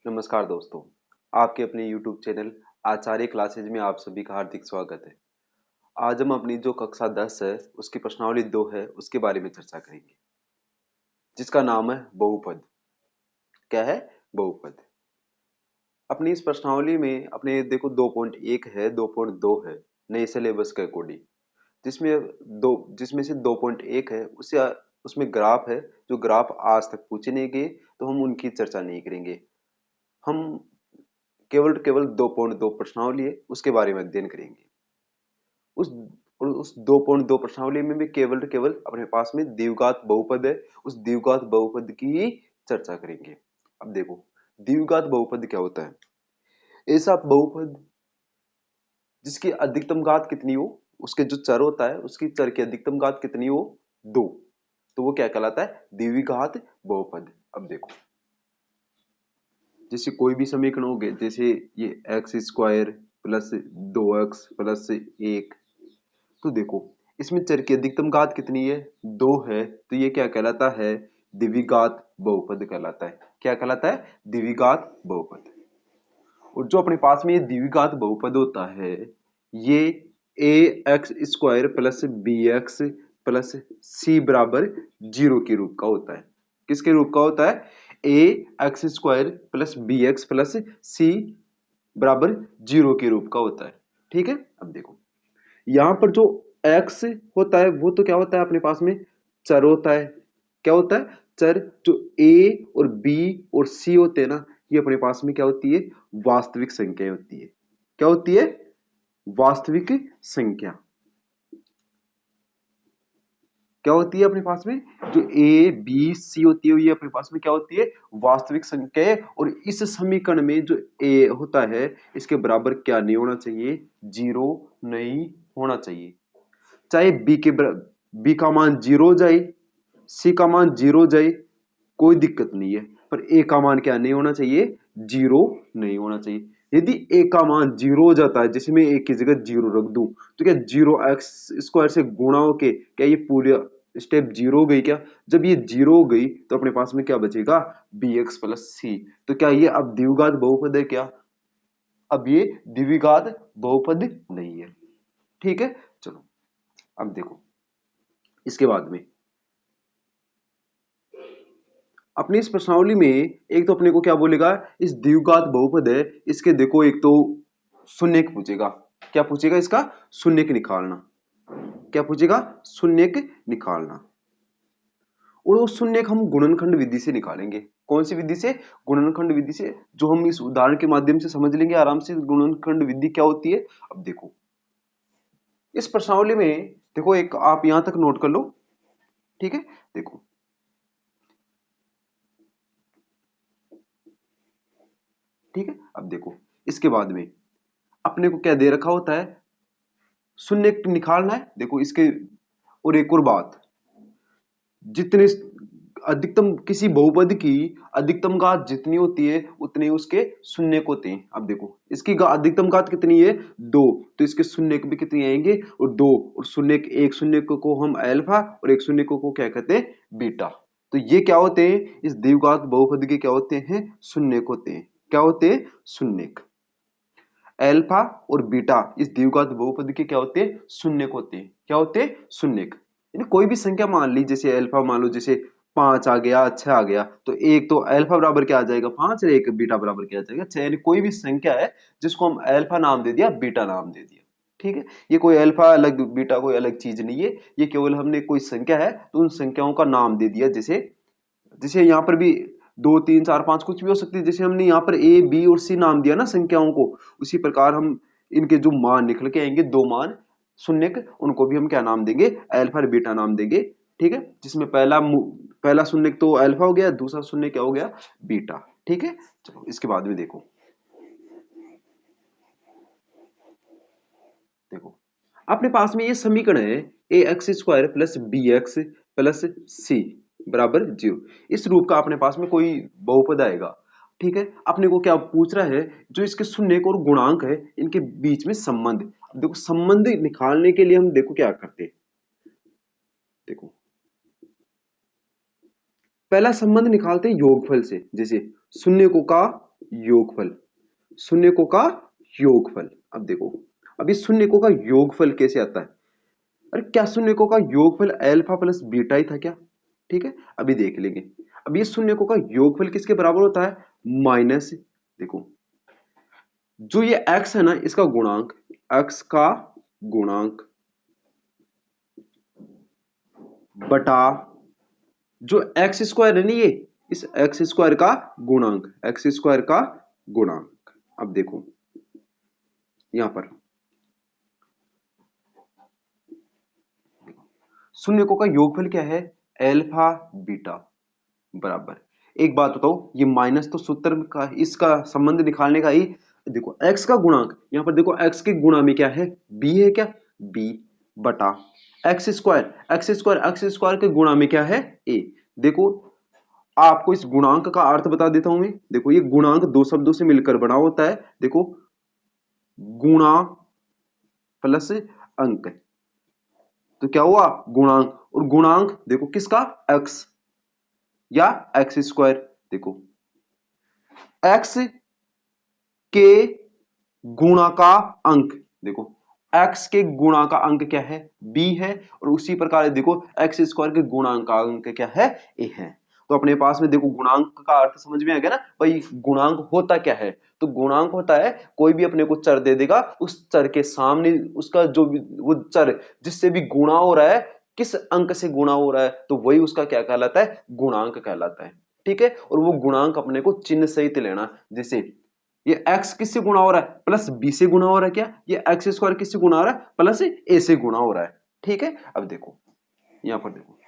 नमस्कार दोस्तों, आपके अपने YouTube चैनल आचार्य क्लासेज में आप सभी का हार्दिक स्वागत है। आज हम अपनी जो कक्षा 10 है, उसकी प्रश्नावली 2 है, उसके बारे में चर्चा करेंगे, जिसका नाम है बहुपद। क्या है? बहुपद। अपनी इस प्रश्नावली में अपने देखो 2.1 है, 2.2 है, नए सिलेबस के अकॉर्डिंग, जिसमें दो जिसमें से 2.1 है, उससे उसमें ग्राफ है, जो ग्राफ आज तक पूछे नहीं गए, तो हम उनकी चर्चा नहीं करेंगे। हम केवल केवल 2.2 प्रश्नावली है, उसके बारे में अध्ययन करेंगे। उस उस 2.2 प्रश्नावली में भी केवल केवल अपने पास में द्विघात बहुपद है, उस द्विघात बहुपद की चर्चा करेंगे। अब देखो, द्विघात बहुपद क्या होता है? ऐसा बहुपद जिसकी अधिकतम घात कितनी हो, उसके जो चर होता है उसकी चर की अधिकतम घात कितनी हो, 2, तो वो क्या कहलाता है? द्विघात बहुपद। अब देखो, जैसे कोई भी समीकरण हो गए, जैसे ये x square plus 2x plus 1, तो देखो इसमें चर की अधिकतम घात कितनी है, 2 है, तो ये क्या कहलाता है? द्विघात बहुपद कहलाता है। क्या कहलाता है? द्विघात बहुपद। और जो अपने पास में ये द्विघात बहुपद होता है, ये A X square plus B X plus C बराबर 0 के रूप का होता है। किसके रूप का होता है? A X square plus B X plus C बराबर 0 के रूप का होता है। ठीक है। अब देखो, यहां पर जो x होता है वो तो क्या होता है अपने पास में? चर होता है। क्या होता है? चर। जो a और b और c होते हैं ना, ये अपने पास में क्या होती है? वास्तविक संख्या होती है। क्या होती है? वास्तविक संख्या। क्या होती है अपने पास में? जो a b c होती है, ये अपने पास में क्या होती है? वास्तविक संख्या है। और इस समीकरण में जो a होता है, इसके बराबर क्या नहीं होना चाहिए? 0 नहीं होना चाहिए। चाहे बी का मान 0 जाए, सी का मान 0 जाए, कोई दिक्कत नहीं है, पर ए का मान क्या नहीं होना चाहिए? 0 नहीं होना चाहिए। यदि ए का मान 0 हो जाता है, जैसे मैं ए की जगह 0 रख दूं, तो क्या 0 एक्स स्क्वायर से गुणा होके क्या ये पूरी स्टेप 0 हो गई? क्या जब ये 0 हो गई तो अपने पास में क्या बचेगा? बी एक्स प्लस सी। तो क्या ये अब द्विघात बहुपद है? क्या अब ये द्विघात बहुपद नहीं है? ठीक है। चलो, अब देखो इसके बाद में अपनी इस प्रश्नावली में एक तो अपने को क्या बोलेगा? इस द्विघात बहुपद है, इसके देखो एक तो शून्यक पूछेगा। क्या पूछेगा? इसका शून्यक निकालना। क्या पूछेगा? शून्यक निकालना। और उस शून्यक हम गुणनखंड विधि से निकालेंगे। कौन सी विधि से? गुणनखंड विधि से, जो हम इस उदाहरण के माध्यम से समझ लेंगे आराम से। गुणनखंड विधि क्या होती है? अब देखो इस प्रश्नावली में, देखो एक आप यहां तक नोट कर लो। ठीक है। देखो, ठीक है। अब देखो इसके बाद में अपने को क्या दे रखा होता है? शून्य निकालना है। देखो इसके, और एक और बात, जितने अधिकतम किसी बहुपद की अधिकतम घात जितनी होती है, उतने उसके शून्य होते हैं। अब देखो इसकी अधिकतम घात कितनी है? 2, तो इसके शून्य भी कितने आएंगे? और 2। और शून्य, एक शून्य को हम अल्फा और एक शून्य को क्या कहते हैं? बीटा। तो ये क्या होते हैं? इस द्विघात बहुपद के क्या होते हैं? शून्य होते हैं। क्या होते हैं? शून्य। अल्फा और बीटा इस द्विघात बहुपद के क्या होते हैं? शून्यक होते हैं। क्या होते हैं? शून्यक। यानी कोई भी संख्या मान ली, जैसे अल्फा मान लो, जैसे 5 आ गया, 6 आ गया, तो एक तो अल्फा बराबर क्या आ जाएगा? 5, और एक बीटा बराबर क्या आ जाएगा? 6। यानी कोई भी संख्या है जिसको हम अल्फा नाम दे दिया, बीटा नाम दे दिया। ठीक है। ये कोई अल्फा अलग, बीटा कोई अलग चीज नहीं है। ये केवल हमने कोई संख्या है तो उन संख्याओं का नाम दे दिया। जैसे जैसे यहाँ पर भी 2 3 4 5 कुछ भी हो सकती है। जैसे हमने यहाँ पर ए बी और सी नाम दिया ना संख्याओं को, उसी प्रकार हम इनके जो मान निकल के आएंगे, दो मान शून्यक, उनको भी हम क्या नाम देंगे? अल्फा और बीटा नाम देंगे। ठीक है। जिसमें पहला शून्यक तो अल्फा हो गया, दूसरा शून्य क्या हो गया? बीटा। ठीक है। चलो इसके बाद में देखो, देखो अपने पास में ये समीकरण है, A X square plus B X plus C बराबर 0। इस रूप का अपने पास में कोई बहुपद आएगा। ठीक है। अपने को क्या पूछ रहा है? जो इसके शून्यक और गुणांक है, इनके बीच में संबंध। अब देखो संबंध निकालने के लिए हम देखो क्या करते हैं। देखो पहला संबंध निकालते हैं योगफल से। जैसे शून्यकों का योगफल, शून्यकों का योगफल। अब देखो, अब इस शून्यकों का योगफल कैसे आता है? अरे क्या शून्यकों का योगफल अल्फा प्लस बीटा ही था क्या? ठीक है, अभी देख लेंगे। अब ये शून्यकों का योगफल किसके बराबर होता है? माइनस, देखो जो ये x है ना, इसका गुणांक, x का गुणांक बटा जो एक्स स्क्वायर है ना, ये इस एक्स स्क्वायर का गुणांक, एक्स स्क्वायर का गुणांक। अब देखो यहां पर शून्यकों का योगफल क्या है? अल्फा बीटा बराबर, एक बात बताओ, ये माइनस तो सूत्र का इसका संबंध निकालने का ही, देखो x का गुणांक, यहां पर देखो x के गुणा में क्या है? b है क्या? b बटा x square, x square, x square के गुणा में क्या है? a। देखो आपको इस गुणांक का अर्थ बता देता हूं मैं। देखो ये गुणांक दो शब्दों से मिलकर बना होता है। देखो गुणा प्लस अंक, तो क्या हुआ? गुणांक, और गुणांक देखो किसका? x या एक्स स्क्वायर। देखो x के गुणा का अंक, देखो x के गुणा का अंक क्या है? b है, और उसी प्रकार देखो एक्स स्क्वायर के गुणांक का अंक क्या है? a है। तो अपने पास में देखो गुणांक का अर्थ समझ में आ गया ना भाई। गुणांक होता क्या है? तो गुणांक होता है कोई भी अपने को चर दे देगा, उस चर के सामने उसका जो भी वो चर जिससे भी गुणा हो रहा है, किस अंक से गुणा हो रहा है, तो वही उसका क्या कहलाता है? गुणांक कहलाता है। ठीक है, और वो गुणांक अपने को चिन्ह सहित लेना। जैसे ये x किससे गुणा हो रहा है? प्लस b से गुणा हो रहा है क्या? ये एक्स स्क्वायर किससे गुणा हो रहा है? प्लस a से गुणा हो रहा है। ठीक है, अब देखो यहां पर देखो,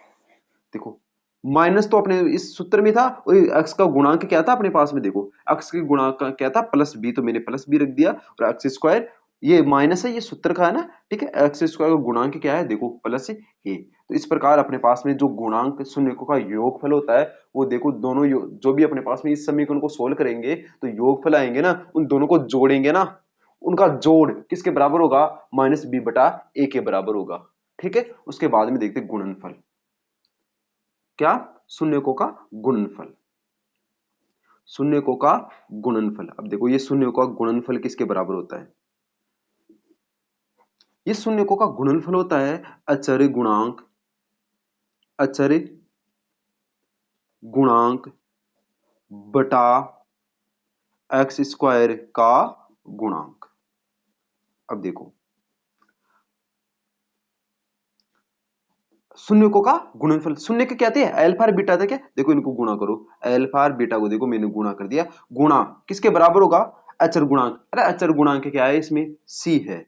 देखो माइनस तो अपने इस सूत्र में था, और x का गुणांक क्या था अपने पास में? देखो x के गुणांक का क्या था? प्लस b, तो मैंने प्लस b रख दिया, और एक्स स्क्वायर ये माइनस है, ये सूत्र का है ना। ठीक है, एक्स स्क्वायर का गुणांक क्या है? देखो प्लस a। तो इस प्रकार अपने पास में जो गुणांक शून्यकों का योगफल होता है, वो देखो दोनों जो भी अपने पास में इस समीकरण को सोल्व करेंगे तो योगफल आएंगे ना, उन दोनों को जोड़ेंगे ना, उनका जोड़ किसके बराबर होगा? माइनस बी बटा ए के बराबर होगा। ठीक है, उसके बाद में देखते गुणनफल। क्या? शून्यकों का गुणनफल, शून्यकों का गुणनफल। अब देखो ये शून्यकों का गुणनफल किसके बराबर होता है? ये शून्यकों का गुणनफल होता है अचर गुणांक, अचर गुणांक बटा एक्स स्क्वायर का गुणांक। अब देखो शून्यकों का गुणनफल, शून्य के क्या थे? अल्फा और बीटा था क्या? देखो इनको गुणा करो, अल्फा और बीटा को देखो मैंने गुणा कर दिया। गुणा किसके बराबर होगा? अचर गुणांक। अरे अचर गुणांक क्या है? इसमें c है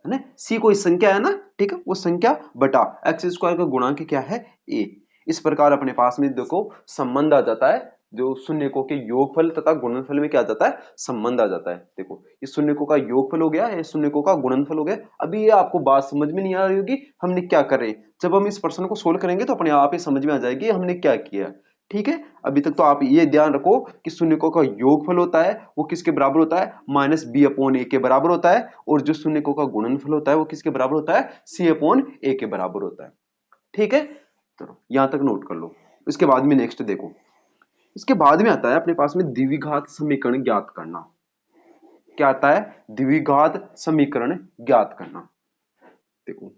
ना, c कोई संख्या है ना। ठीक है, वो संख्या बटा एक्स स्क्वायर का गुणांक क्या है? a। इस प्रकार अपने पास में देखो संबंध आ जाता है, जो शून्यकों के योगफल तथा गुणनफल में क्या आ जाता है? संबंध आ जाता है। देखो ये शून्यकों का योगफल हो गया, ये शून्यकों का गुणनफल हो गया। अभी ये आपको बात समझ में नहीं आ रही होगी हमने क्या कर रहे हैं। जब हम इस प्रश्न को सोल्व करेंगे तो अपने आप ही समझ में आ जाएगी हमने क्या किया। ठीक है, अभी तक तो आप ये ध्यान रखो कि शून्यकों का योगफल होता है वो किसके बराबर होता है? माइनस बी अपॉन ए के बराबर होता है, और जो शून्यकों का गुणनफल होता है वो किसके बराबर होता है? सी अपॉन ए के बराबर होता है। ठीक है, चलो यहां तक नोट कर लो। इसके बाद में नेक्स्ट देखो, इसके बाद में आता है अपने पास में द्विघात समीकरण ज्ञात करना। क्या आता है? द्विघात समीकरण ज्ञात करना। देखो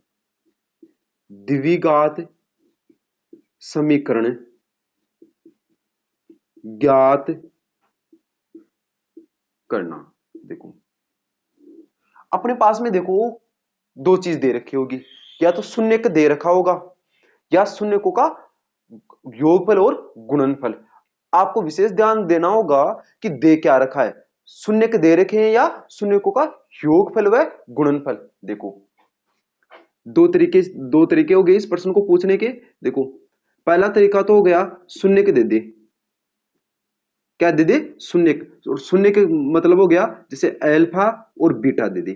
द्विघात समीकरण ज्ञात करना। देखो अपने पास में देखो दो चीज दे रखी होगी, या तो शून्य का दे रखा होगा, या शून्यकों का योगफल और गुणनफल। आपको विशेष ध्यान देना होगा कि दे क्या रखा है, शून्य के दे रखे हैं या शून्यकों का योगफल व गुणनफल। देखो दो तरीके हो गए इस प्रश्न को पूछने के। देखो पहला तरीका तो हो गया शून्य के दे दे, क्या दे दे? शून्य, और शून्य के मतलब हो गया जैसे अल्फा और बीटा दे दे।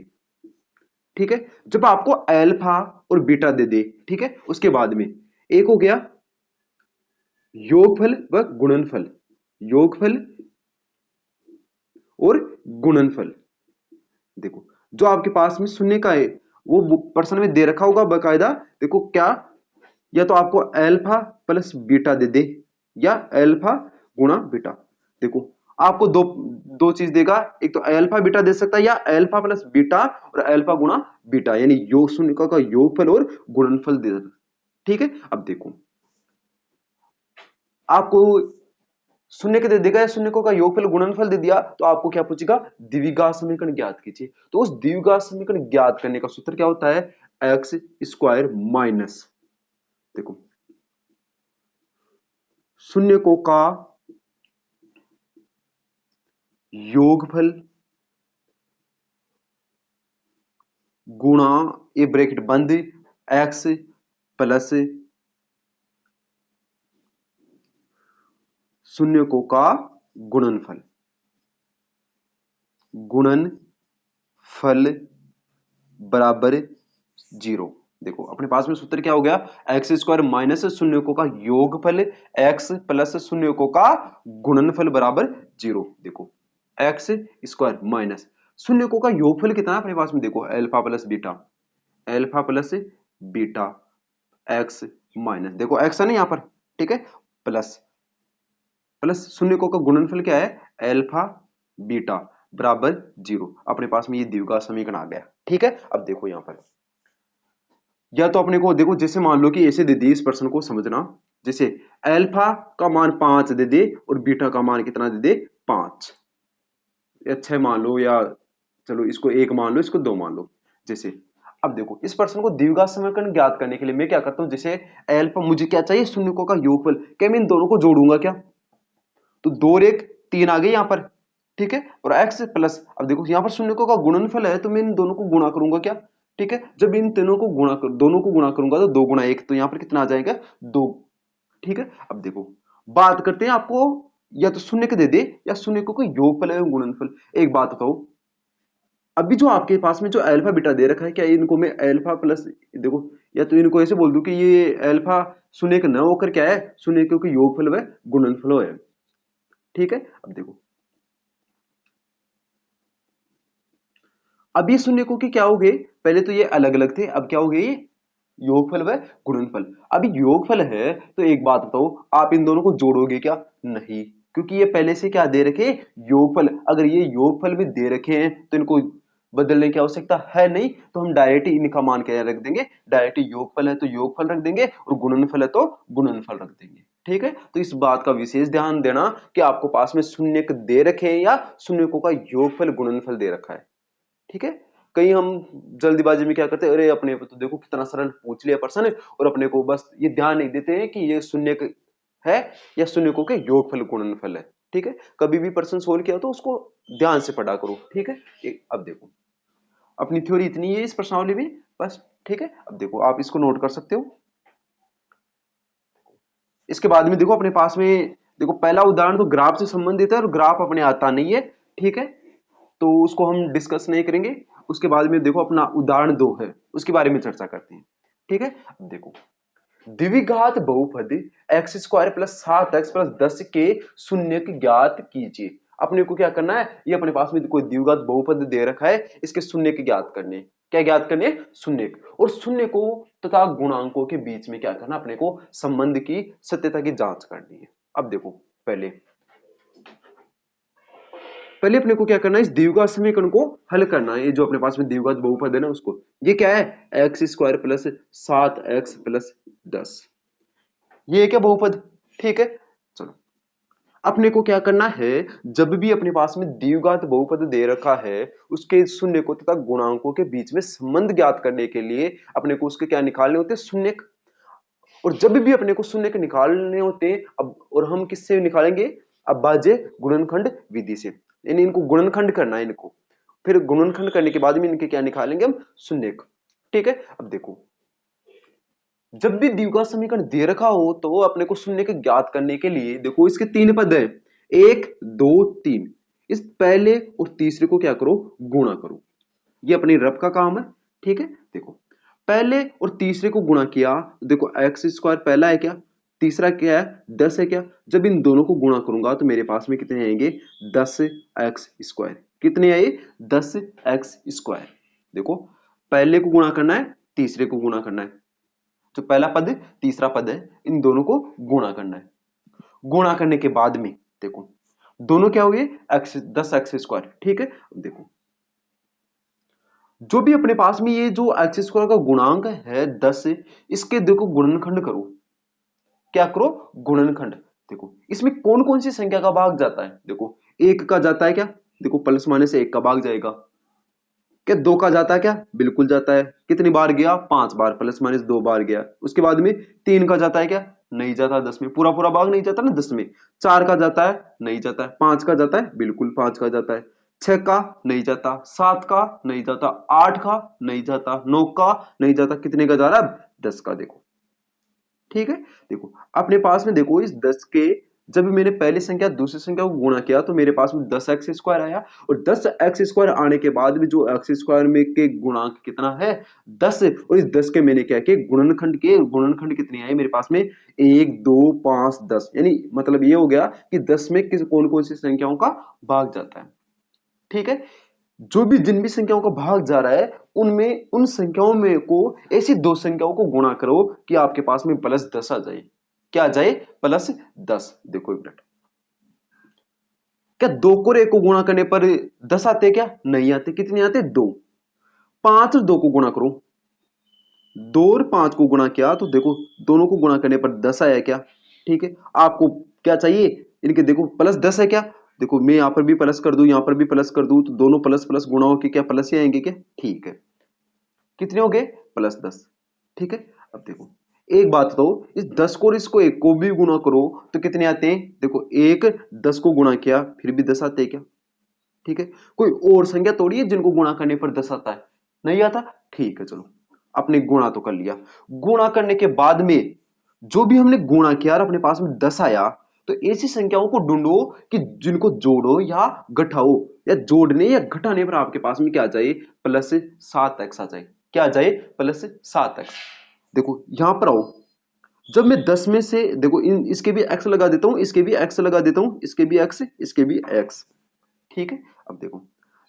ठीक है, जब आपको अल्फा और बीटा दे दे, ठीक है, उसके बाद में एक हो गया योगफल व गुणनफल, योगफल और गुणनफल। देखो जो आपके पास में शून्य का है वो प्रश्न में दे रखा होगा बकायदा। देखो क्या, या तो आपको अल्फा प्लस बीटा दे दे, या अल्फा गुणा बीटा। देखो आपको दो दो चीज देगा, एक तो अल्फा बीटा दे सकता है या अल्फा प्लस बीटा और अल्फा गुणा बीटा, यानी योग शून्यकों का योगफल और गुणनफल दे देगा। ठीक है, अब देखो आपको शून्य के दे देगा या शून्यकों का योगफल गुणनफल दे दिया, तो आपको क्या पूछेगा, द्विघात समीकरण ज्ञात कीजिए। तो उस द्विघात समीकरण ज्ञात करने का सूत्र क्या होता है, एक्स स्क्वायर माइनस, देखो शून्यकों का योगफल गुणा, ये ब्रैकेट बंद, एक्स प्लस शून्यकों का गुणनफल, गुणनफल बराबर 0। देखो अपने पास में सूत्र क्या हो गया, एक्स स्क्वायर माइनस शून्यकों का योगफल एक्स प्लस शून्यकों का गुणनफल बराबर 0। देखो एक्स स्क्वायर माइनस शून्यकों का योगफल कितना है अपने पास में, देखो alpha plus beta, alpha plus beta x minus, देखो एक्स है ना यहाँ पर, ठीक है, प्लस प्लस शून्यकों का गुणनफल क्या है, अल्फा बीटा बराबर 0। अपने पास में ये द्विघात समीकरण आ गया। ठीक है, अब देखो यहां पर या तो अपने को देखो, जैसे मान लो कि ऐसे दे दिए, इस प्रश्न को समझना, जैसे अल्फा का मान 5 दे दे और बीटा का मान कितना दे दे, 5 या 6 मान लो, या चलो इसको 1 मान लो, इसको 2 मान लो। जैसे अब देखो इस प्रश्न को द्विघात समीकरण ज्ञात करने के लिए मैं क्या करता हूं, जैसे अल्फा मुझे क्या चाहिए, शून्यकों का योगफल, क्या मैं इन दोनों को जोड़ूंगा क्या, तो 2 और 1 3 आ गए यहां पर, ठीक है, और x प्लस, अब देखो यहां पर शून्यकों का गुणनफल है तो मैं इन दोनों को गुणा करूंगा क्या, ठीक है, जब इन तीनों को गुणा कर, दोनों को गुणा करूंगा तो 2 गुणा 1, तो यहां पर कितना आ जाएगा, 2। ठीक है, अब देखो बात करते हैं, आपको या तो शून्य के दे दे या शून्यकों का योगफल एवं गुणनफल। एक बात बताओ, अभी जो आपके पास में जो अल्फा बीटा दे रखा है, क्या इनको मैं अल्फा प्लस, देखो या तो इनको ऐसे बोल दूं कि ये अल्फा शून्य का न होकर क्या है, शून्यकों के योगफल व गुणनफल है। ठीक है, अब देखो अब ये शून्यकों के क्या हो गए, पहले तो ये अलग अलग थे, अब क्या हो गए, ये योगफल व गुणनफल। अभी योगफल है तो एक बात बताओ, आप इन दोनों को जोड़ोगे क्या, नहीं, क्योंकि ये पहले से क्या दे रखे, योगफल। अगर ये योगफल में दे रखे हैं तो इनको बदलने की आवश्यकता है नहीं, तो हम डायरेक्ट इनका मान क्या रख देंगे, डायरेक्ट योगफल है तो योगफल रख देंगे और गुणनफल है तो गुणनफल रख देंगे। ठीक है, तो इस बात का विशेष ध्यान देना कि आपको पास में शून्यक दे रखे हैं या शून्यकों का योगफल गुणनफल दे रखा है। ठीक है, कहीं हम जल्दीबाजी में क्या करते हैं, अरे अपने तो देखो कितना सरल पूछ लिया पर्सन है, और अपने को बस ये ध्यान नहीं देते हैं कि ये शून्य है या शून्यकों के योगफल गुणनफल है। ठीक है, कभी भी पर्सन सोल्व किया तो उसको ध्यान से पढ़ा करो। ठीक है, अब देखो अपनी थ्योरी इतनी है इस प्रश्नावली में बस। ठीक है, अब देखो आप इसको नोट कर सकते हो। इसके बाद में देखो अपने पास में, देखो पहला उदाहरण तो ग्राफ से संबंधित है और ग्राफ अपने आता नहीं है। ठीक है, तो उसको हम डिस्कस नहीं करेंगे। उसके बाद में देखो अपना उदाहरण 2 है, उसके बारे में चर्चा करते हैं। ठीक है, अब देखो द्विघात बहुपद x square plus 7x plus 10 के शून्य की ज्ञात कीजिए। अपने को क्या करना है, ये अपने पास में कोई द्विघात बहुपद दे रखा है, इसके शून्य की ज्ञात करने, क्या ज्ञात करने, शून्य, और शून्य को तथा गुणांकों के बीच में क्या करना, अपने को संबंध की सत्यता की जांच करनी है। अब देखो पहले पहले अपने को क्या करना है, इस द्विघात समीकरण को हल करना है। ये जो अपने पास में द्विघात बहुपद है ना उसको, ये क्या है, x square plus 7x plus 10, ये क्या बहुपद। ठीक है, चलो अपने को क्या करना है, जब भी अपने पास में द्विघात बहुपद दे रखा है उसके शून्य को तथा गुणांकों के बीच में संबंध ज्ञात करने के लिए अपने को उसके क्या निकालने होते हैं, शून्य। और जब भी अपने को शून्य निकालने होते हैं, अब और हम किससे निकालेंगे, अभाज्य गुणनखंड विधि से, यानी इनको गुणनखंड करना है इनको, फिर गुणनखंड करने के बाद में इनके क्या निकालेंगे हम, शून्य। ठीक है, अब देखो जब भी द्विघात समीकरण दे रखा हो तो अपने को शून्य के ज्ञात करने के लिए देखो इसके 3 पद हैं, 1 2 3, इस पहले और तीसरे को क्या करो, गुणा करो, ये अपनी रब का काम है। ठीक है, देखो पहले और तीसरे को गुणा किया, देखो एक्स स्क्वायर पहला है क्या, तीसरा क्या है 10 है क्या, जब इन दोनों को गुणा करूंगा तो मेरे पास में कितने आएंगे, 10x स्क्वायर, कितने आए, 10x स्क्वायर। देखो पहले को गुणा करना है, तीसरे को गुणा करना है, जो पहला पद तीसरा पद है इन दोनों को गुणा करना है। गुणा करने के बाद में देखो दोनों क्या हुए एक्स 10x²। ठीक है, अब देखो जो भी अपने पास में ये जो x² का गुणांक है 10, इसके देखो गुणनखंड करो। क्या करो गुणनखंड। देखो इसमें कौन कौन सी संख्या का भाग जाता है, देखो एक का जाता है क्या, देखो प्लस माइनस एक का भाग जाएगा। क्या दो का जाता है क्या, बिल्कुल जाता है। कितनी बार गया 5 बार, प्लस माइनस 2 बार गया। उसके बाद में 3 का जाता है क्या, नहीं जाता 10 में, पूरा पूरा भाग नहीं जाता ना 10 में। 4 का जाता है, नहीं जाता है। 5 का जाता है, बिल्कुल 5 का जाता है। 6 का नहीं जाता, 7 का नहीं जाता, 8 का नहीं जाता, 9 का नहीं जाता, कितने का जा रहा है अब 10 का। देखो ठीक है, देखो अपने पास में देखो इस 10 के जब मैंने पहली संख्या दूसरी संख्या को गुणा किया तो मेरे पास में 10x² आया, और 10x² आने के बाद भी जो x² में के गुणांक कितना है 10, और इस 10 के मैंने क्या किया गुणनखंड कितने आए मेरे पास में 1 2 5 10, यानी मतलब ये हो गया कि 10 में किस कौन कौन सी संख्याओं का भाग जाता है। ठीक है, जो भी जिन भी संख्याओं का भाग जा रहा है उनमें उन संख्याओं में को ऐसी दो संख्याओं को गुणा करो कि आपके पास में +10 आ जाए। क्या आ जाए +10। देखो एक मिनट, क्या 2 को और 1 को गुणा करने पर 10 आते, क्या नहीं आते। कितने आते 2। 5 और 2 को गुणा करो, 2 और 5 को गुणा किया तो देखो दोनों को गुणा करने पर 10 आया क्या। ठीक है, आपको क्या चाहिए इनके, देखो +10 है क्या, देखो मैं यहां पर भी प्लस कर दूं यहां पर भी प्लस कर दूं तो दोनों प्लस प्लस गुणा होकर क्या प्लस ही आएंगे क्या। ठीक है, कितने हो गए +10। ठीक है, अब देखो एक बात तो इस 10 को और इसको 1 को भी गुणा करो तो कितने आते हैं, देखो एक 10 को गुणा किया फिर भी 10 आते हैं क्या। ठीक है, कोई और संख्या तोड़ी है जिनको गुणा करने पर 10 आता है, नहीं आता। ठीक है चलो, अपने गुणा तो कर लिया। गुणा करने के बाद में जो भी हमने गुणा किया और अपने पास में 10 आया, तो ऐसी संख्याओं को ढूंढो कि जिनको जोड़ो या घटाओ, या जोड़ने या घटाने पर आपके पास में क्या आ जाए +7x आ जाए। क्या आ जाए +7x। देखो यहां पर आओ, जब मैं 10 में से देखो इन इसके भी x लगा देता हूं, इसके भी x लगा देता हूं, इसके भी x इसके भी x। ठीक है, अब देखो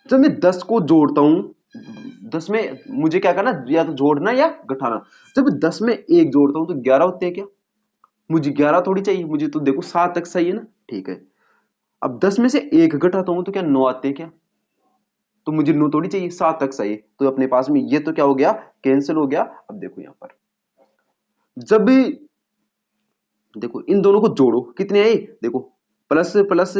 जब मैं 10 को जोड़ता हूं, 10 में मुझे क्या करना, या तो जोड़ना या घटाना। जब 10 में एक जोड़ता हूं तो 11 होते हैं क्या, मुझे 11 थोड़ी चाहिए, मुझे तो देखो 7x चाहिए ना। ठीक है, अब 10 में से एक घटाता हूं तो क्या 9 आते हैं क्या, तो मुझे 9 थोड़ी चाहिए 7x चाहिए। तो अपने पास में ये तो क्या हो गया कैंसिल हो गया। अब देखो यहां पर जब भी देखो इन दोनों को जोड़ो कितने आए, देखो plus plus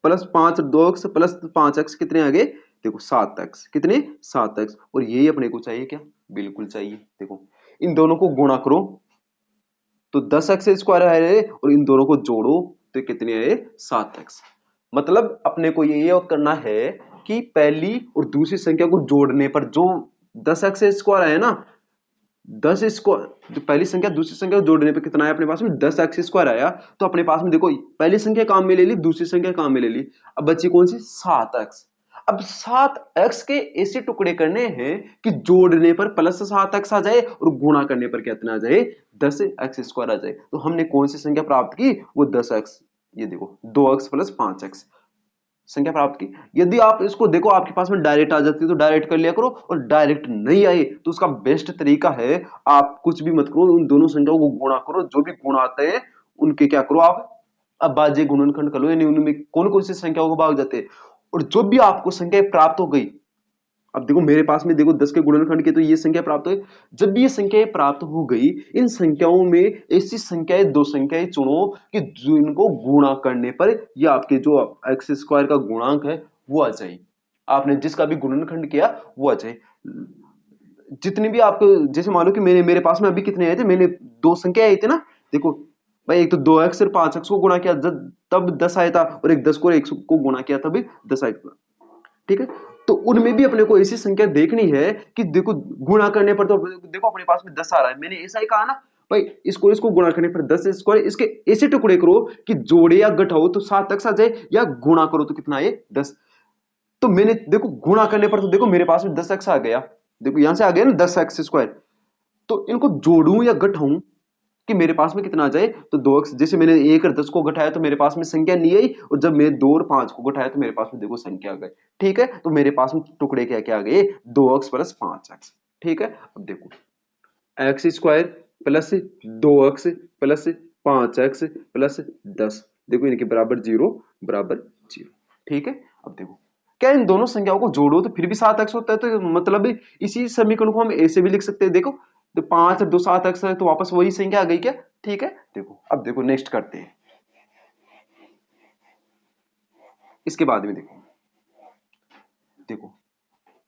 plus 5 2x plus 5x कितने आ गए, देखो 7x, कितने 7x। और यही अपने को चाहिए क्या, बिल्कुल चाहिए। देखो इन दोनों को गुणा करो तो 10x² आए, और इन दोनों को जोड़ो तो कितने आए 7x। मतलब अपने को ये करना है कि पहली और दूसरी संख्या को जोड़ने पर जो 10x² आया ना, 10 जो पहली संख्या दूसरी संख्या को जोड़ने पे कितना आया अपने पास में 10x² आया। तो अपने पास में देखो पहली संख्या काम में ले ली, दूसरी संख्या काम में ले ली, अब बची कौन सी 7x। अब 7x के ऐसे टुकड़े करने हैं कि जोड़ने पर +7x आ जाए और गुणा करने पर कितना आ जाए 10x² आ जाए। तो हमने कौन सी संख्या प्राप्त की, वो 10x। ये देखो 2x + 5x संख्या प्राप्त की। यदि आप इसको देखो आपके पास में डायरेक्ट आ जाती है तो डायरेक्ट कर लिया करो, और डायरेक्ट नहीं आए तो उसका बेस्ट तरीका है आप कुछ भी मत करो, उन दोनों संख्याओं को गुणा करो, जो भी गुण आते हैं उनके क्या करो आप अब बाजे गुणनखंड कर लो, यानी उनमें कौन कौन सी संख्याओं को भाग जाते हैं। और जो भी आपको संख्या प्राप्त हो गई, अब देखो मेरे पास में देखो 10 के गुणनखंड के तो ये संख्या प्राप्त हुई। जब भी ये संख्याएं प्राप्त हो गई, इन संख्याओं में ऐसी संख्याएं दो संख्याएं चुनो कि जिनको गुणा करने पर ये आपके जो x² का गुणांक है वो आ जाए, आपने जिसका भी गुणनखंड किया वो आ जाए। जितनी भी आपको जैसे मान लो कि मेरे पास में अभी कितने आए थे, मैंने दो संख्या आई थी ना, देखो भाई एक तो 2x और 5x को गुणा किया तब 10 आया था, और एक 10 को और 1 को गुणा किया तब 10 आया था। ठीक है, तो उनमें भी अपने को ऐसी संख्या देखनी है कि देखो गुणा करने पर तो देखो अपने पास में 10 आ रहा है, मैंने ऐसा ही कहा ना भाई इसको इसको गुणा करने पर 10 इसके ऐसे टुकड़े करो कि जोड़े या घटाओ तो 7x आ जाए, या गुणा करो तो कितना आए 10। तो मैंने देखो गुणा करने पर तो देखो मेरे पास में 10x आ गया, देखो यहां से आ गया ना 10x²। तो इनको जोड़ूं या घटाऊं कि मेरे पास में कितना आ जाए, तो 2x, जैसे मैंने 1 और 10 को घटाया तो मेरे पास में संख्या नहीं आई, और जब मैं 2 और 5 को घटाया तो मेरे पास में देखो संख्या आ गई। ठीक है, तो मेरे पास में टुकड़े क्या क्या आ गए 2x + 5x। ठीक है, अब देखो x² + 2x + 5x + 10, देखो इनके बराबर 0 बराबर 0। ठीक है, अब देखो क्या इन दोनों संख्याओं को जोड़ो तो फिर भी 7x होता है, तो मतलब इसी समीकरण को हम ऐसे भी लिख सकते हैं। देखो तो 5 और 2 7x है, तो वापस वही संख्या आ गई क्या। ठीक है, देखो अब देखो नेक्स्ट करते हैं। इसके बाद में देखो देखो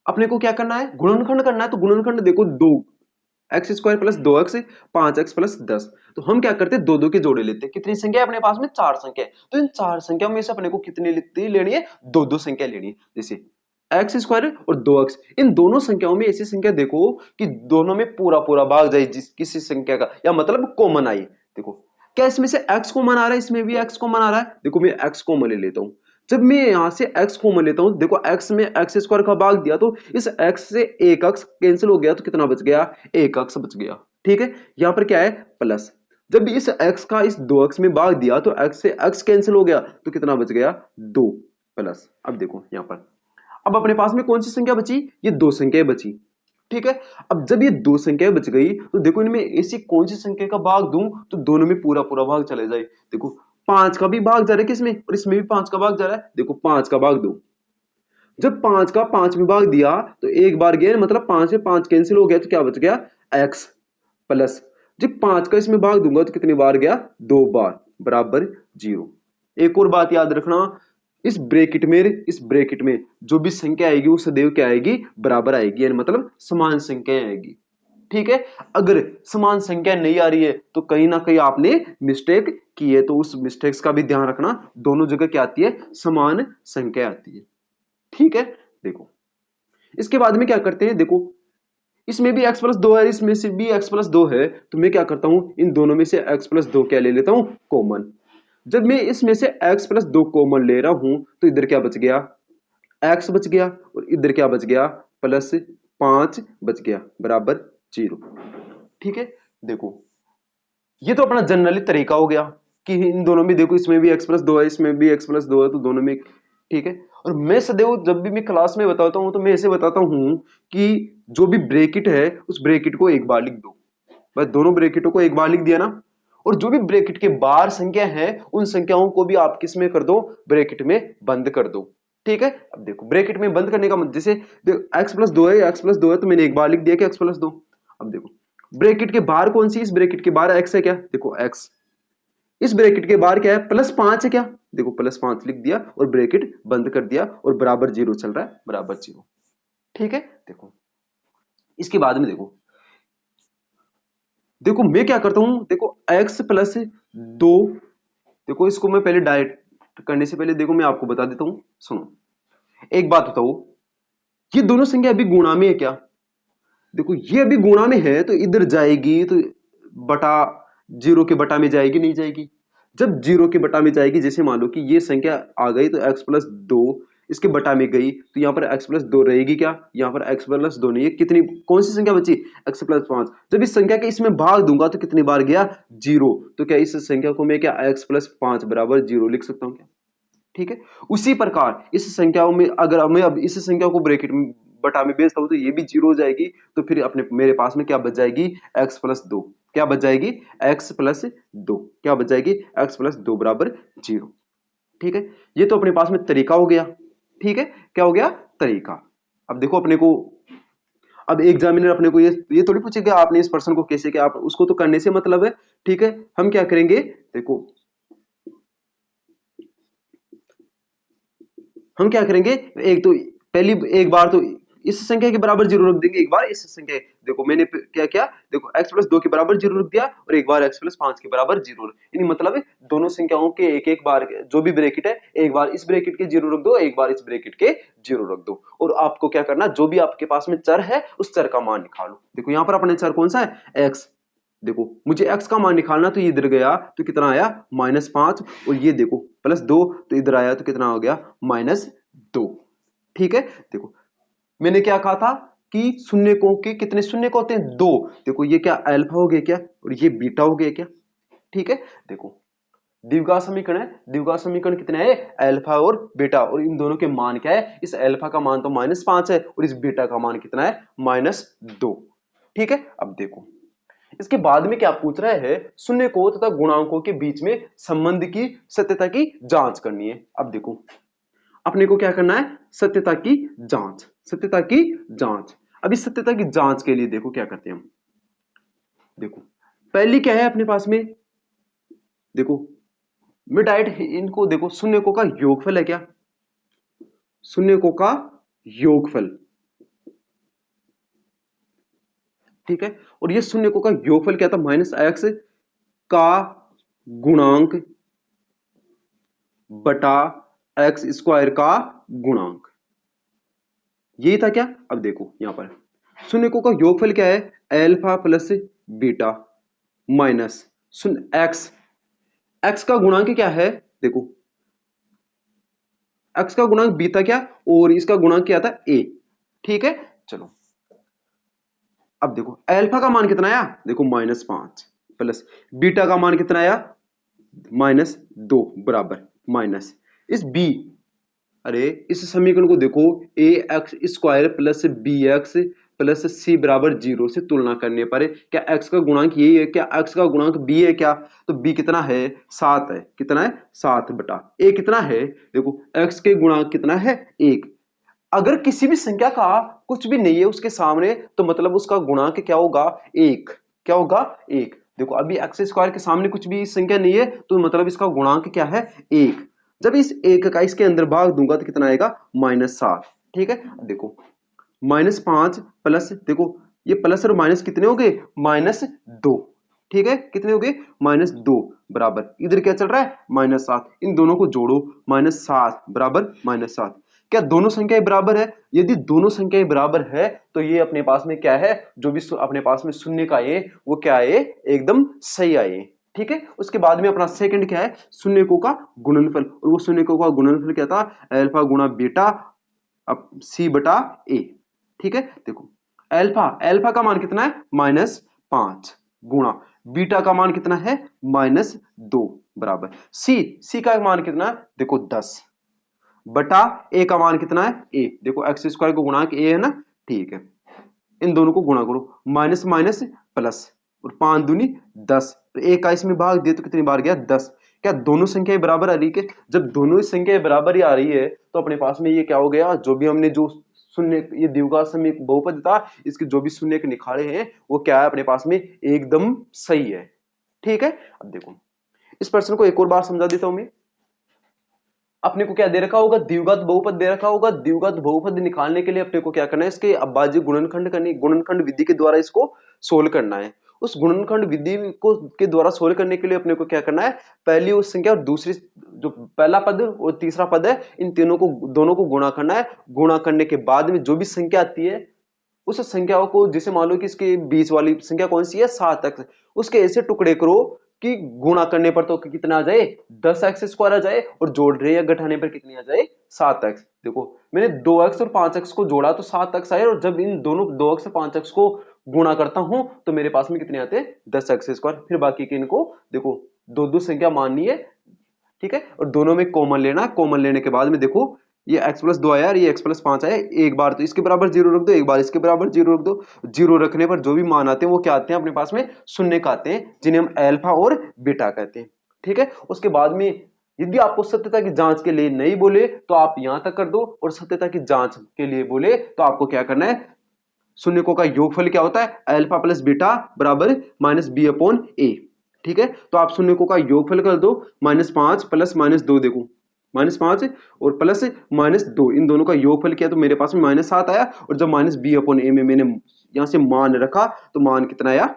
अपने को क्या करना है, गुणनखंड करना है। तो गुणनखंड देखो 2 x square plus 2x 5x plus 10। तो हम क्या करते हैं, दो दो के जोड़े लेते हैं। कितनी संख्या है अपने पास में, 4 संख्या है। तो इन 4 संख्या में से अपने को कितनी लेनी है, दो दो संख्या लेनी है। जैसे एक्स स्क्वायर और 2x, इन दोनों संख्याओं में ऐसी संख्या देखो कि दोनों में पूरा पूरा भाग जाए जिस किसी संख्या का, या मतलब कॉमन आई। देखो क्या इसमें से x कॉमन आ रहा है, इसमें भी x कॉमन आ रहा है। देखो मैं x कॉमन ले लेता हूं। जब मैं यहां से x कॉमन लेता हूं, देखो x में एक्स स्क्वायर का भाग दिया, तो इस x से एक x कैंसिल हो गया, तो कितना बच गया, एक x बच गया। ठीक है, यहां पर क्या है, प्लस। जब भी इस x का इस 2x में भाग दिया, तो x से x कैंसिल हो गया, तो कितना बच गया, 2 प्लस। अब देखो यहां पर अब अपने पास में कौन सी संख्या बची, ये दो संख्याएं बची। ठीक है, अब जब ये दो संख्याएं बच गई, तो देखो इनमें ऐसी कौन सी संख्या का भाग दूं तो दोनों में पूरा पूरा भाग चले जाए। देखो 5 का भी भाग जा रहा है किसमें, और इसमें भी 5 का भाग जा रहा है। देखो 5 का भाग दो, जब 5 का 5 में भाग दिया, तो एक बार गया, मतलब 5 से 5 कैंसिल हो गया, तो क्या बच गया, x प्लस। जब 5 का इसमें भाग दूंगा, तो कितनी बार गया, 2 बार, बराबर 0। एक और बात याद रखना, इस ब्रैकेट में जो भी संख्या आएगी वो सदैव क्या आएगी, बराबर आएगी, यानी मतलब समान संख्या आएगी। ठीक है, अगर समान संख्या नहीं आ रही है, तो कहीं ना कहीं आपने मिस्टेक की है, तो उस मिस्टेक्स का भी ध्यान रखना। दोनों जगह क्या आती है, समान संख्या आती है। ठीक है, देखो इसके बाद में क्या करते हैं, देखो इसमें भी x प्लस 2 है, इसमें से भी x प्लस 2 है, तो मैं क्या करता हूं, इन दोनों में से x प्लस 2 क्या ले लेता हूं, कॉमन। जब मैं इसमें से x प्लस 2 कॉमन ले रहा हूं, तो इधर क्या बच गया, x बच गया, और इधर क्या बच गया, प्लस 5 बच गया, बराबर 0। ठीक है, देखो ये तो अपना जनरली तरीका हो गया कि इन दोनों में देखो, इसमें भी x प्लस 2 है, इसमें भी x प्लस 2 है, तो दोनों में। ठीक है, और मैं सदैव जब भी मैं क्लास में बताता हूं, तो मैं ऐसे बताता हूं कि जो भी ब्रैकेट है, उस ब्रैकेट को एक बार लिख दो। बस दोनों ब्रैकेटों को एक बार लिख दिया ना, और जो भी ब्रैकेट के बाहर संख्या है, उन संख्याओं को भी आप किस में कर दो, ब्रैकेट में बंद कर दो। ठीक है, अब देखो ब्रैकेट में बंद करने का मतलब, जैसे x प्लस 2 है, x प्लस 2 है, तो मैंने एक बार लिख दिया कि x प्लस 2। अब देखो ब्रैकेट के बाहर कौन सी, इस ब्रैकेट के बाहर x है क्या, देखो x। इस ब्रैकेट के बाहर क्या है, प्लस 5 है क्या, देखो प्लस 5 लिख दिया, और ब्रैकेट बंद कर दिया, और बराबर 0 चल रहा है, बराबर 0। ठीक है, देखो इसके बाद में देखो देखो मैं क्या करता हूं, देखो x प्लस 2। देखो इसको मैं पहले डायरेक्ट करने से पहले देखो मैं आपको बता देता हूं, सुनो। एक बात बताओ, ये दोनों संख्या अभी गुणा में है क्या, देखो ये अभी गुणा में है, तो इधर जाएगी तो बटा, जीरो के बटा में जाएगी, नहीं जाएगी। जब जीरो के बटा में जाएगी, जैसे मान लो कि ये संख्या आ गई, तो x प्लस 2 इसके बटा में गई, तो यहाँ पर x प्लस 2 रहेगी क्या, यहाँ पर x प्लस 2 नहीं है, कितनी कौन सी संख्या बची, x प्लस 5। जब इस संख्या के इसमें भाग दूंगा, तो कितनी बार गया, 0। तो क्या इस संख्या को मैं क्या x प्लस 5 बराबर 0 लिख सकता हूँ क्या। ठीक है, उसी प्रकार इस संख्याओं में अगर मैं अब इस संख्या को ब्रैकेट में बटा में भेजता हूं, तो ये भी 0 हो जाएगी, तो फिर अपने मेरे पास में क्या बच जाएगी, x प्लस 2। क्या बच जाएगी, x प्लस 2। क्या बच जाएगी, x प्लस 2 बराबर 0। ठीक है, ये तो अपने पास में तरीका हो गया। ठीक है, क्या हो गया, तरीका। अब देखो अपने को, अब एग्जामिनर अपने को ये थोड़ी पूछेगा आपने इस पर्सन को कैसे किया, आप उसको तो करने से मतलब है। ठीक है, हम क्या करेंगे, देखो हम क्या करेंगे, एक तो पहली एक बार तो इस संख्या के बराबर 0 रख देंगे, एक बार इस संख्या, देखो मैंने क्या किया, देखो x प्लस 2 के बराबर 0 रख दिया, और एक बार x प्लस 5 के बराबर 0, यानी मतलब है दोनों संख्याओं के एक एक बार जो भी ब्रैकेट है, एक बार इस ब्रैकेट के 0 रख दो, एक बार इस ब्रैकेट के 0 रख दो। और आपको क्या करना, जो भी आपके पास में चर है, उस चर का मान निकालो। देखो यहाँ पर अपने चर कौन सा है, x। देखो मुझे x का मान निकालना, तो ये इधर गया तो कितना आया, -5, और ये देखो +2, तो इधर आया तो कितना हो गया, -2। ठीक है, देखो मैंने क्या कहा था कि शून्य को के कितने शून्य को होते हैं, 2। देखो ये क्या अल्फा हो गया क्या, और ये बीटा हो गया क्या। ठीक है, देखो द्विघात समीकरण है, द्विघात समीकरण कितने है, अल्फा और बीटा, और इन दोनों के मान क्या है, इस अल्फा का मान तो -5 है, और इस बीटा का मान कितना है, -2। ठीक है, अब देखो इसके बाद में क्या पूछ रहा है, शून्य को तथा गुणांकों के बीच में संबंध की सत्यता की जांच करनी है। अब देखो अपने को क्या करना है, सत्यता की जांच, सत्यता की जांच। अब इस सत्यता की जांच के लिए देखो क्या करते हैं हम। देखो पहली क्या है अपने पास में, देखो मिड हाइट इनको देखो, शून्यकों का योगफल है क्या, शून्यकों का योगफल, ठीक है। और ये शून्यकों का योगफल क्या था, माइनस एक्स का गुणांक बटा एक्स स्क्वायर का गुणांक, यही था क्या। अब देखो यहां पर शून्यकों का योगफल क्या है, एल्फा प्लस बीटा माइनस शून्य एक्स, एक्स का गुणांक क्या है, देखो एक्स का गुणांक बी था क्या, और इसका गुणांक क्या था ए, ठीक है। चलो अब देखो एल्फा का मान कितना आया, देखो -5 प्लस बीटा का मान कितना आया -2 बराबर माइनस इस बी, अरे इस समीकरण को देखो A X square plus B X plus C बराबर 0 से तुलना करने पर क्या एक्स का गुणांक यही है, क्या एक्स का गुणांक बी है क्या, तो बी कितना है 7 है, कितना है 7 बटा ए कितना है, देखो एक्स के गुणांक कितना है 1। अगर किसी भी संख्या का कुछ भी नहीं है उसके सामने तो मतलब उसका गुणांक क्या होगा 1, क्या होगा 1। देखो अभी एक्स स्क्वायर के सामने कुछ भी संख्या नहीं है तो मतलब इसका गुणांक क्या है 1। जब इस 1 का इसके अंदर भाग दूंगा तो कितना आएगा -7, ठीक है। देखो -5 प्लस, देखो ये प्लस और माइनस कितने हो गए -2, ठीक है, कितने हो गए -2 बराबर इधर क्या चल रहा है -7, इन दोनों को जोड़ो -7 बराबर -7। क्या दोनों संख्याएं बराबर है, यदि दोनों संख्याएं बराबर है तो ये अपने पास में क्या है, जो भी अपने पास में शून्य का आए वो क्या आए, एकदम सही आए, ठीक है। उसके बाद में अपना सेकंड क्या है, शून्यकों का गुणनफल, और वो शून्यकों का गुणनफल क्या था, अल्फा गुणा बीटा अब सी बटा ए, ठीक है। देखो अल्फा, अल्फा का मान कितना है -5 गुणा बीटा का मान कितना है -2 बराबर सी, सी का मान कितना है देखो 10 बटा ए का मान कितना है ए, देखो एक्स स्क्वायर को गुणा ए है ना, ठीक है। इन दोनों को गुणा करो माइनस माइनस प्लस और 5 दूनी 10, तो ए का इसमें भाग दिए तो कितनी बार गया 10। क्या दोनों संख्याएं बराबर आ रही है, जब दोनों संख्याएं बराबर ही आ रही है तो अपने पास में ये क्या हो गया, जो भी हमने जो शून्य ये द्विघात समीक बहुपद था इसके जो भी शून्य के निखारे हैं वो क्या है अपने पास में एकदम सही है, ठीक है। अब देखो इस प्रश्न को एक और बार समझा देता हूं मैं। अपने को क्या दे रखा होगा, द्विघात बहुपद दे रखा होगा, द्विघात बहुपद निकालने के लिए अपने को क्या करना है, इसके अभाज्य गुणनखंड करनी, गुणनखंड विधि के द्वारा इसको सोल्व करना है। उस गुणनखंड विधि को के द्वारा सोल्व करने के लिए अपने को क्या करना है, पहली उस संख्या और दूसरी जो पहला पद और तीसरा पद है इन तीनों को दोनों को गुणा करना है। गुणा करने के बाद में जो भी संख्या आती है उस संख्याओं को, जैसे मान लो कि इसके बीच वाली संख्या कौन सी है 7x, उसके ऐसे टुकड़े करो कि गुणा करने पर तो कितना आ जाए 10x स्क्वायर आ जाए और जोड़ रहे या घटाने पर कितनी आ जाए 7x। देखो मैंने 2x और 5x को जोड़ा तो 7x आए, और जब इन दोनों 2x और 5x को गुणा करता हूं तो मेरे पास में कितने आते हैं 10x स्क्वायर। फिर बाकी के इनको देखो दो दो संख्या माननी है, ठीक है, और दोनों में कॉमन लेना, कॉमन लेने के बाद में देखो ये x प्लस 2 आया और ये x प्लस 5 आया, एक बार तो इसके बराबर 0 रख दो, एक बार इसके बराबर 0 रख दो। 0 रखने पर जो भी मान आते हैं वो क्या आते हैं अपने पास में शून्य का आते हैं, जिन्हें हम अल्फा और बीटा कहते हैं, ठीक है। उसके बाद में यदि आपको सत्यता की जांच के लिए नहीं बोले तो आप यहां तक कर दो, और सत्यता की जांच के लिए बोले तो आपको क्या करना है, शून्यकों का योगफल क्या होता है अल्फा प्लस बीटा बराबर -b/a, ठीक है। तो आप शून्यकों का योगफल कर दो, -5 प्लस -2, देखो -5 और प्लस -2 इन दोनों का योगफल किया तो मेरे पास में -7 आया, और जब -b/a में मैंने यहां से मान रखा तो मान कितना आया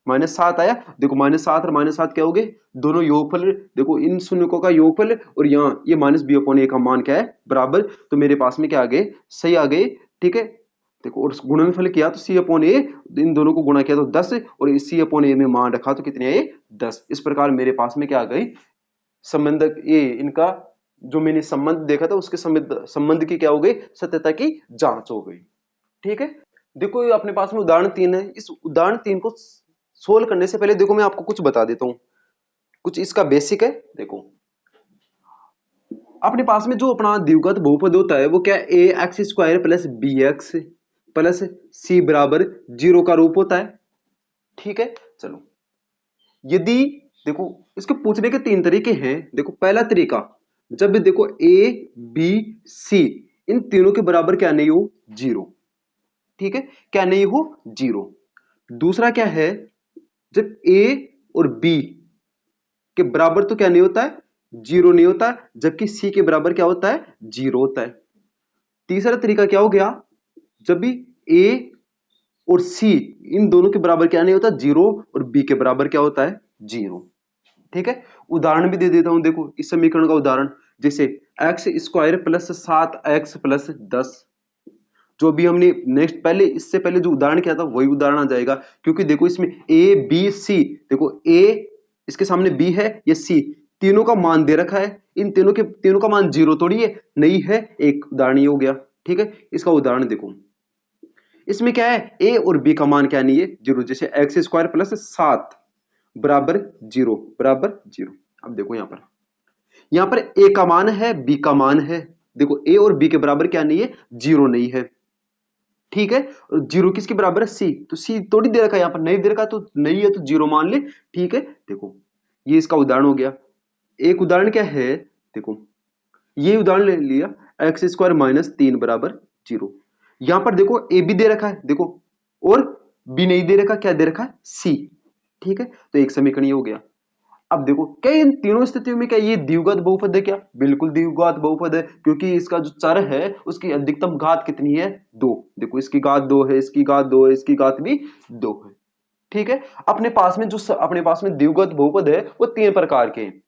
-7 आया। देखो -7 और -7 क्या हो गए, दोनों योगफल, देखो इन शून्यकों का योगफल और यहाँ ये -b/a का मान क्या है बराबर, तो मेरे पास में क्या आ गए सही आ गए, ठीक है। देखो और गुणनफल किया तो c/a, इन दोनों को गुणा किया तो 10 और c/a में मान रखा तो कितने आए 10। इस प्रकार मेरे पास में क्या आ गई संबंध, ये इनका जो मैंने संबंध देखा था उसके संबंध की क्या हो गई सत्यता की जांच हो गई, ठीक है। देखो ये अपने पास में उदाहरण 3 है, इस उदाहरण 3 को सोल्व करने से पहले देखो मैं आपको कुछ बता देता हूं, कुछ इसका बेसिक है। देखो अपने पास में जो अपना द्विघात बहुपद होता है वो क्या A X square plus B X plus C बराबर 0 का रूप होता है, ठीक है। चलो यदि देखो इसके पूछने के 3 तरीके हैं। देखो पहला तरीका जब भी देखो ए बी सी इन तीनों के बराबर क्या नहीं हो, जीरो। ठीक है, क्या नहीं हो, जीरो। दूसरा क्या है, जब ए और बी के बराबर तो क्या नहीं होता है, जीरो नहीं होता है, जबकि सी के बराबर क्या होता है, जीरो होता है। तीसरा तरीका क्या हो गया, जब भी ए और सी इन दोनों के बराबर क्या नहीं होता, जीरो, और बी के बराबर क्या होता है, जीरो। ठीक है, उदाहरण भी दे देता हूं, देखो इस समीकरण का उदाहरण, जैसे x square plus 7x plus 10। जो भी हमने नेक्स्ट पहले इससे पहले जो उदाहरण किया था वही उदाहरण आ जाएगा, क्योंकि देखो इसमें ए बी सी, देखो ए इसके सामने बी है, ये सी, तीनों का मान दे रखा है, इन तीनों का मान जीरो थोड़ी है, नहीं है, एक उदाहरण ये हो गया। ठीक है, इसका उदाहरण देखो, इसमें क्या है, ए और बी का मान क्या नहीं है, जीरो। जैसे एक्स स्क्वायर प्लस 7 बराबर जीरो, बराबर जीरो। अब देखो यहां पर ए का मान है, बी का मान है, देखो ए और बी के बराबर क्या नहीं है, जीरो नहीं है। ठीक है, और जीरो किसके बराबर है, सी, तो सी थोड़ी दे रखा है, यहां पर नहीं दे रखा तो नहीं है, तो जीरो मान ले। ठीक है, देखो ये इसका उदाहरण हो गया। एक उदाहरण क्या है, देखो ये उदाहरण ले लिया, एक्स स्क्वायर माइनस 3 बराबर जीरो। यहां पर देखो ए भी दे रखा है, देखो, और बी नहीं दे रखा, क्या दे रखा है, सी। ठीक है, तो एक समीकरण ये हो गया। अब देखो क्या इन तीनों स्थितियों में क्या ये द्विघात बहुपद है, क्या बिल्कुल द्विघात बहुपद है, क्योंकि इसका जो चर है उसकी अधिकतम घात कितनी है, दो। देखो इसकी घात दो है, इसकी घात दो है, इसकी घात भी दो है। ठीक है, अपने पास में द्विघात बहुपद है वो तीन प्रकार के हैं।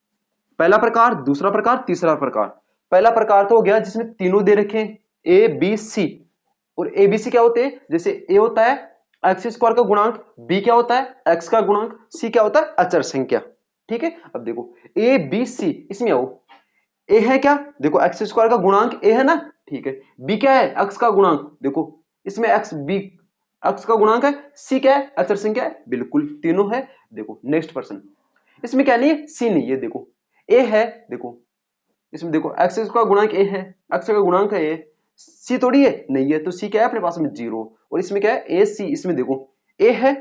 पहला प्रकार, दूसरा प्रकार, तीसरा प्रकार। पहला प्रकार तो हो गया जिसमें तीनों दे रखे हैं, ए बी सी, और ए बी सी क्या होते हैं, जैसे ए होता है एक्स स्क्वायर का गुणांक, बी क्या होता है एक्स का गुणांक, सी क्या होता है अचर संख्या। ठीक है, अब देखो ए बी सी, इसमें आओ, ए है क्या, देखो एक्स स्क्वायर का गुणांक ए है ना, ठीक है, बी क्या है एक्स का गुणांक, देखो इसमें एक्स बी एक्स का गुणांक है, सी क्या है अचर संख्या है, बिल्कुल तीनों है। देखो नेक्स्ट पर्सन, इसमें क्या नहीं है, सी नहीं है, देखो ए है, देखो इसमें देखो एक्स का गुणांक ए है, एक्स का गुणांक है ए, सी थोड़ी है, नहीं है, तो सी क्या है अपने पास में जीरो, और इसमें क्या है ए सी, इसमें देखो ए है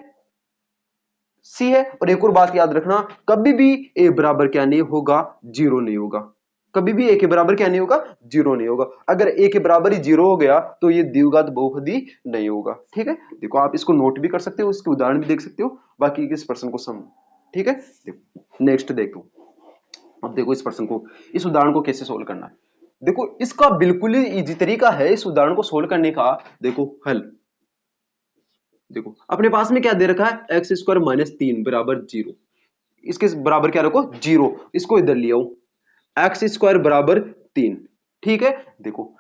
सी है। और एक और बात याद रखना, कभी भी ए बराबर क्या नहीं होगा, जीरो नहीं होगा, कभी भी ए के बराबर क्या नहीं होगा, जीरो नहीं होगा। अगर ए के बराबर ही जीरो हो गया तो ये द्विघात बहुपदी नहीं होगा। ठीक है, देखो आप इसको नोट भी कर सकते हो, इसके उदाहरण भी देख सकते हो, बाकी इस प्रश्न को सम। ठीक है, देखो नेक्स्ट देखो, अब देखो इस प्रश्न को, इस उदाहरण को कैसे सोल्व करना है। देखो इसका बिल्कुल ही इजी तरीका है इस उदाहरण को सोल्व करने का। देखो हल, देखो अपने पास में क्या दे रखा है, एक्स स्क्वायर माइनस 3 बराबर जीरो, इसके बराबर क्या रखो, जीरो, इसको इधर ले आओ, एक्स स्क्वायर बराबर 3। ठीक है, देखो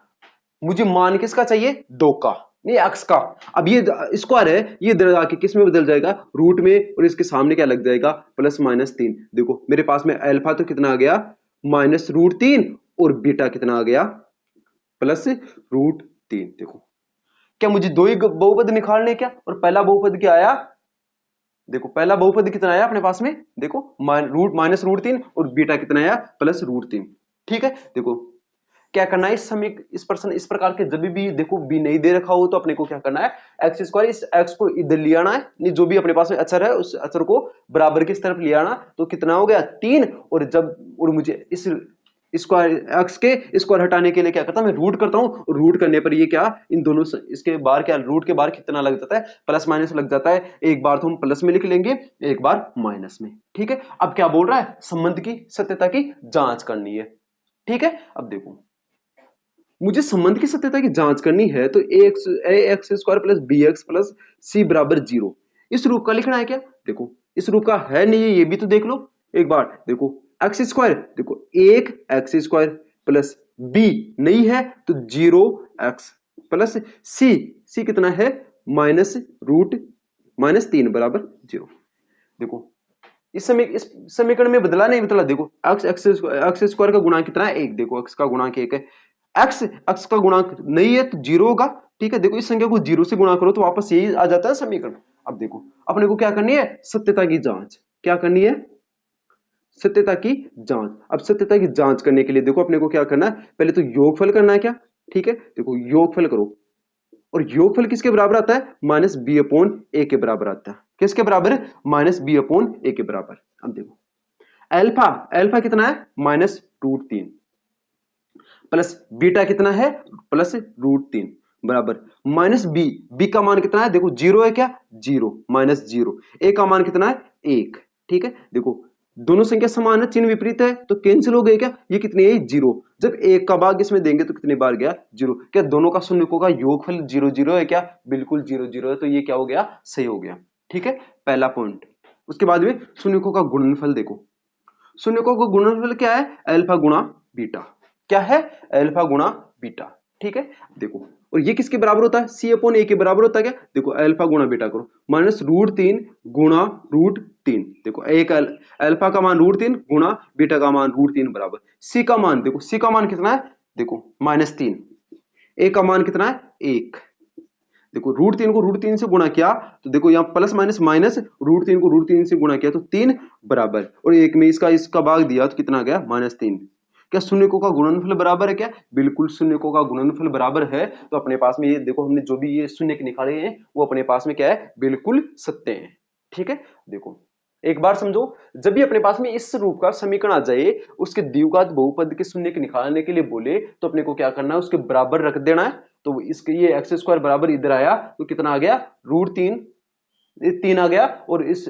मुझे मान किसका चाहिए, दो का, नहीं एक्स का। अब ये स्क्वायर है, ये इधर आके किस में बदल जाएगा, रूट में, और इसके सामने क्या लग जाएगा, प्लस माइनस 3। देखो मेरे पास में अल्फा तो कितना आ गया, माइनस रूट 3, और बीटा कितना आ गया, प्लस रूट 3। देखो क्या मुझे दो ही बहुपद निकालने, क्या, और पहला बहुपद क्या आया, देखो पहला बहुपद कितना आया अपने पास में, देखो रूट माइनस रूट 3, और बीटा कितना आया, प्लस रूट 3। ठीक है, देखो क्या करना है, इस पर्सन इस प्रकार के जब भी देखो बी नहीं दे रखा हो तो अपने को क्या करना है, एक्स स्क्वायर, इस एक्स को इधर ले आना है, नहीं जो भी अपने पास में अचर है उस अचर को बराबर की तरफ ले आना, तो कितना हो गया 3। और मुझे इस स्क्वायर एक्स के स्क्वायर हटाने के लिए क्या करता हूं, मैं रूट करता हूं, रूट करने पर ये क्या, इन दोनों इसके बाहर क्या, रूट के बाहर कितना लग जाता है, प्लस माइनस लग जाता है। एक बार तो हम प्लस में लिख लेंगे, एक बार माइनस में। ठीक है, अब क्या बोल रहा है, संबंध की सत्यता की जांच करनी है। ठीक है, अब देखो मुझे संबंध की सत्यता की जांच करनी है, तो A X square plus B X plus C बराबर जीरो, इस रूप का लिखना है क्या, देखो इस रूप का है नहीं है, ये भी तो देख लो एक बार। देखो एक्स स्क्वायर, देखो एक एक्स स्क्वायर प्लस बी नहीं है तो जीरो एक्स प्लस सी, सी कितना है माइनस रूट माइनस 3 बराबर जीरो। देखो इस समीकरण में बदला नहीं बदला, देखो एक्स स्क्वायर का गुणांक कितना है, एक, देखो एक्स का गुणांक एक है, एक्स का गुणांक नहीं है तो जीरो होगा। ठीक है, देखो इस संख्या को जीरो से गुणा करो तो वापस यही आ जाता है समीकरण। अब देखो अपने को क्या करनी है, सत्यता की जांच, क्या करनी है, सत्यता की जांच। अब सत्यता की जांच करने के लिए देखो अपने को क्या करना है, पहले तो योगफल करना है, क्या, ठीक है, देखो योगफल करो, और योगफल किसके बराबर आता है, माइनस बी अपॉन ए के बराबर आता है, किसके बराबर है, माइनस बी अपॉन ए के बराबर। अब देखो अल्फा, अल्फा कितना है माइनस रूट 3, प्लस बीटा कितना है प्लस √3 बराबर माइनस बी, बी का मान कितना है देखो 0 है क्या, 0 माइनस 0, ए का मान कितना है 1। ठीक है, देखो दोनों संख्या समान है, चिन्ह विपरीत है तो कैंसिल हो गए क्या, ये कितने है 0, जब एक का भाग इसमें देंगे तो कितने बार गया 0, क्या दोनों का शून्यकों का योगफल 0 0 है क्या, बिल्कुल 0 0 है, तो ये क्या हो गया सही हो गया। ठीक है, पहला पॉइंट। उसके बाद में शून्यकों का गुणनफल देखो, शून्यकों का गुणनफल क्या है अल्फा गुणा बीटा, क्या है अल्फा गुणा बीटा। ठीक है, देखो और ये किसके बराबर होता है C/A के बराबर होता है क्या, देखो अल्फा गुणा बीटा करो माइनस √3 गुणा √3, देखो एक अल्फा का मान √3 गुणा बीटा का मान √3 बराबर सी का मान, देखो सी का मान कितना है देखो -3, ए का मान कितना है 1, देखो √3 को √3 से गुणा किया तो देखो यहाँ प्लस माइनस माइनस, √3 को √3 से गुणा किया तो 3 बराबर, और एक में इसका भाग दिया तो कितना आ गया -3। क्या शून्यकों का गुणनफल बराबर है क्या, बिल्कुल शून्यकों का गुणनफल बराबर है, तो अपने पास में ये देखो हमने जो भी ये शून्य निकाले हैं वो अपने पास में क्या है बिल्कुल सत्य है। ठीक है, देखो एक बार समझो, जब भी अपने पास में इस रूप का समीकरण आ जाए, उसके द्विघात बहुपद के शून्य निकालने के लिए बोले तो अपने को क्या करना है उसके बराबर रख देना है, तो इसके ये x² बराबर इधर आया तो कितना आ गया √3, 3 आ गया, और इस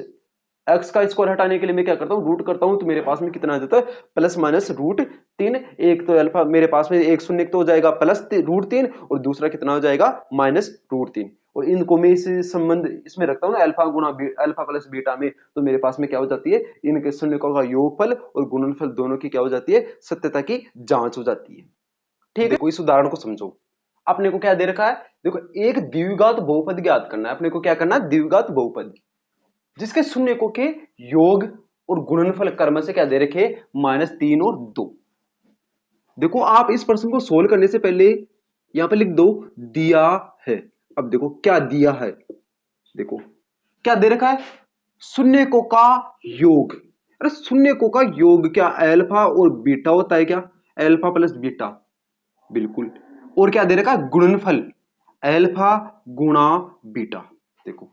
x का स्क्वायर हटाने के लिए मैं क्या करता हूँ रूट करता हूँ, तो मेरे पास में कितना आ जाता है प्लस माइनस √3, एक तो अल्फा मेरे पास में एक शून्य तो हो जाएगा प्लस √3 और दूसरा कितना हो जाएगा -√3, और इनको मैं इस संबंध इसमें रखता हूँ ना अल्फा गुणा अल्फा प्लस बीटा में, तो मेरे पास में क्या हो जाती है इनके शून्यकों का योगफल और गुणनफल दोनों की क्या हो जाती है सत्यता की जांच हो जाती है। ठीक है, कोई इस उदाहरण को समझो, अपने को क्या दे रखा है देखो एक द्विघात बहुपद ज्ञात करना है, अपने को क्या करना है द्विघात बहुपद जिसके शून्यकों के योग और गुणनफल क्रम से क्या दे रखे -3 और 2। देखो आप इस प्रश्न को सोल्व करने से पहले यहां पर लिख दो दिया है, अब देखो क्या दिया है, देखो क्या दे रखा है शून्यकों का योग, अरे शून्यकों का योग क्या अल्फा और बीटा होता है क्या, अल्फा प्लस बीटा बिल्कुल, और क्या दे रखा है गुणनफल अल्फा गुणा बीटा। देखो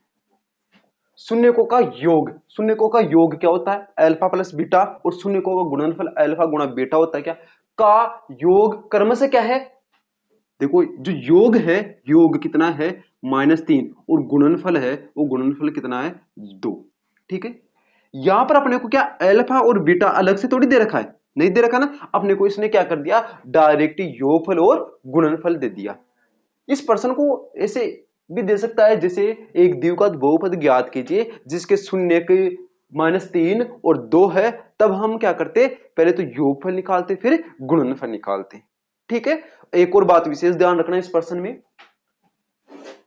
शून्यकों का योग, शून्यकों का योग क्या होता है अल्फा प्लस बीटा, और शून्यकों का गुणनफल अल्फा गुणा बीटा होता है क्या, का योग क्रम से क्या है देखो जो योग है योग कितना है -3 और गुणनफल है वो गुणनफल कितना है 2। ठीक है, यहां पर अपने को क्या अल्फा और बीटा अलग से थोड़ी दे रखा है, नहीं दे रखा ना, अपने को इसने क्या कर दिया डायरेक्ट योगफल और गुणनफल दे दिया। इस प्रश्न को ऐसे भी दे सकता है जैसे एक द्विघात बहुपद ज्ञात कीजिए जिसके शून्य के -3 और 2 है, तब हम क्या करते पहले तो योगफल निकालते फिर गुणनफल निकालते। ठीक है, एक और बात विशेष ध्यान रखना इस प्रश्न में,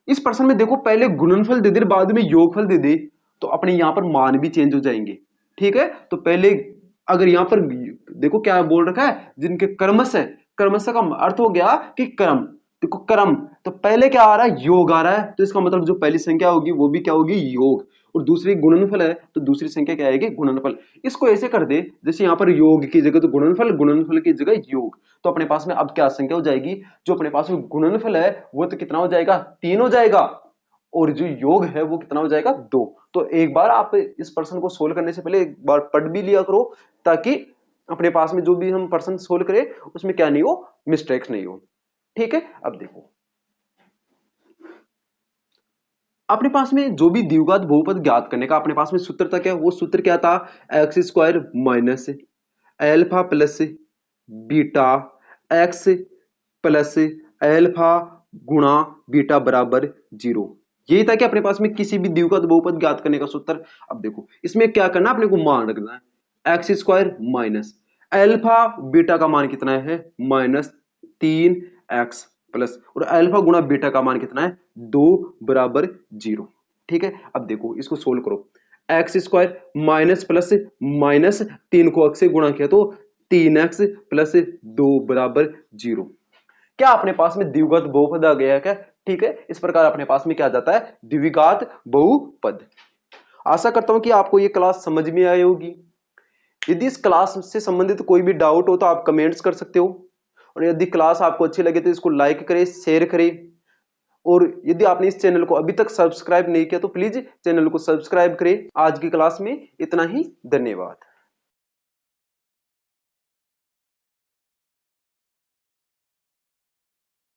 इस प्रश्न में देखो पहले गुणनफल दे दे बाद में योगफल दे दे तो अपने यहां पर मान भी चेंज हो जाएंगे। ठीक है, तो पहले अगर यहां पर देखो क्या बोल रखा है जिनके कर्मश है, कर्मश का अर्थ हो गया कि क्रम, देखो क्रम तो पहले क्या आ रहा है योग आ रहा है, तो इसका मतलब जो पहली संख्या होगी वो भी क्या होगी योग, और दूसरी गुणनफल है तो दूसरी संख्या क्या आएगी गुणनफल। इसको ऐसे कर दे जैसे यहाँ पर योग की जगह तो गुणनफल, गुणनफल की जगह योग, तो अपने पास में अब क्या संख्या हो जाएगी जो अपने पास में गुणनफल है वो तो कितना हो जाएगा 3 हो जाएगा, और जो योग है वो कितना हो जाएगा 2। तो एक बार आप इस प्रश्न को सोल्व करने से पहले एक बार पढ़ भी लिया करो ताकि अपने पास में जो भी हम प्रश्न सोल्व करें उसमें क्या नहीं हो मिस्टेक्स नहीं हो। ठीक है, अब देखो अपने पास में जो भी द्विघात बहुपद ज्ञात करने का अपने पास में सूत्र था क्या, वो सूत्र क्या था x² minus alpha plus beta x plus alpha गुणा बीटा बराबर 0, यही था कि अपने पास में किसी भी द्विघात बहुपद ज्ञात करने का सूत्र। अब देखो इसमें क्या करना अपने को मान रखना है x² माइनस अल्फा बीटा का मान कितना है -3x प्लस, और अल्फा गुणा बीटा का मान कितना है 2 बराबर 0। ठीक है, अब देखो इसको सोल्व करो x² माइनस प्लस माइनस 3 को x से गुणा किया तो 3x प्लस 2 बराबर 0। क्या अपने पास में द्विघात बहुपद आ गया है क्या, ठीक है, इस प्रकार अपने पास में क्या आ जाता है द्विघात बहुपद। आशा करता हूं कि आपको ये क्लास समझ में आई होगी। यदि इस क्लास से संबंधित कोई भी डाउट हो तो आप कमेंट्स कर सकते हो, और यदि क्लास आपको अच्छी लगे तो इसको लाइक करें शेयर करें, और यदि आपने इस चैनल को अभी तक सब्सक्राइब नहीं किया तो प्लीज चैनल को सब्सक्राइब करें। आज की क्लास में इतना ही, धन्यवाद।